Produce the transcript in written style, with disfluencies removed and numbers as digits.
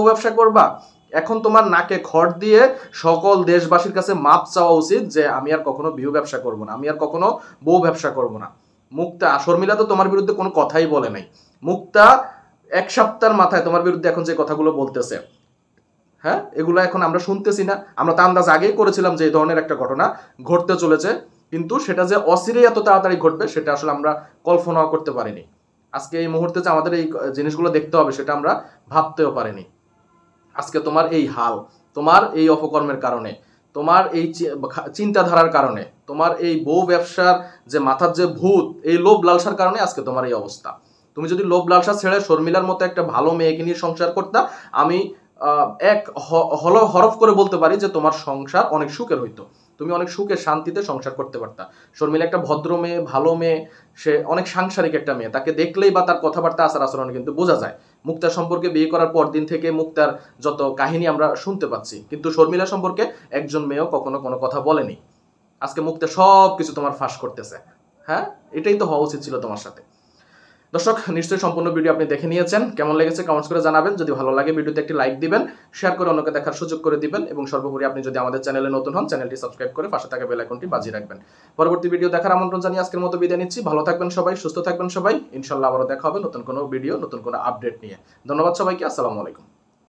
ব্যবসা করবা? এখন তোমার নাকে খড় দিয়ে সকল দেশবাসীর কাছে মাপ চাওয়া উচিত যে আমি আর কখনো বিহু ব্যবসা করব না, আমি আর কখনো বউ ব্যবসা করব না। মুক্তা, শর্মিলা তো তোমার বিরুদ্ধে কোনো কথাই বলে নাই। মুক্তা এক সপ্তাহের মাথায় তোমার বিরুদ্ধে এখন যে কথাগুলো বলতেছে, হ্যাঁ, এগুলো এখন আমরা শুনতেছি না? আমরা তো আন্দাজ আগেই করেছিলাম যে এই ধরনের একটা ঘটনা ঘটতে চলেছে, কিন্তু সেটা যে অচিরেই এত তাড়াতাড়ি ঘটবে সেটা আসলে আমরা কল্পনাও করতে পারিনি। আজকে এই মুহূর্তে যে আমাদের এই জিনিসগুলো দেখতে হবে সেটা আমরা ভাবতেও পারিনি। আজকে তোমার এই হাল, তোমার এই অপকর্মের কারণে, তোমার এই চিন্তাধারার কারণে, তোমার এই বউ ব্যবসার যে মাথার যে ভূত, এই লোভ লালসার কারণে আজকে তোমার এই অবস্থা। তুমি যদি লোভ লালসা ছেড়ে শর্মিলার মতো একটা ভালো মেয়েকে নিয়ে সংসার করতা, আমি এক হরফ করে বলতে পারি যে তোমার সংসার অনেক সুখের হইতো, তুমি অনেক সুখে শান্তিতে সংসার করতে পারতা। শর্মিলা একটা ভদ্র মেয়ে, ভালো মেয়ে, সে অনেক সাংসারিক একটা মেয়ে, তাকে দেখলেই বা তার কথাবার্তা আচার আচরণ কিন্তু বোঝা যায়। মুক্তার সম্পর্কে বিয়ে করার পর দিন থেকে মুক্তার যত কাহিনী আমরা শুনতে পাচ্ছি, কিন্তু শর্মিলা সম্পর্কে একজন মেয়েও কখনো কোনো কথা বলেনি। আজকে মুক্তা সব কিছু তোমার ফাঁস করতেছে। হ্যাঁ, এটাই তো হওয়া উচিত ছিল তোমার সাথে। দর্শক, নিশ্চয়ই সম্পূর্ণ ভিডিও আপনি দেখে নিয়েছেন। কেমন লেগেছে কমেন্টস করে জানাবেন। যদি ভালো লাগে ভিডিওতে একটি লাইক দিবেন, শেয়ার করে অন্যকে দেখার সুযোগ করে দিবেন, এবং সর্বোপরি আপনি যদি আমাদের চ্যানেলে নতুন হন, চ্যানেলটি সাবস্ক্রাইব করে পাশে থাকা বেল আইকনটি বাজিয়ে রাখবেন। পরবর্তী ভিডিও দেখার আমন্ত্রণ জানিয়ে আজকের মতো বিদায় নিচ্ছি। ভালো থাকবেন সবাই, সুস্থ থাকবেন সবাই। ইনশাআল্লাহ আবারও দেখা হবে নতুন কোনো ভিডিও, নতুন কোনো আপডেট নিয়ে। ধন্যবাদ সবাইকে। আসসালামু আলাইকুম।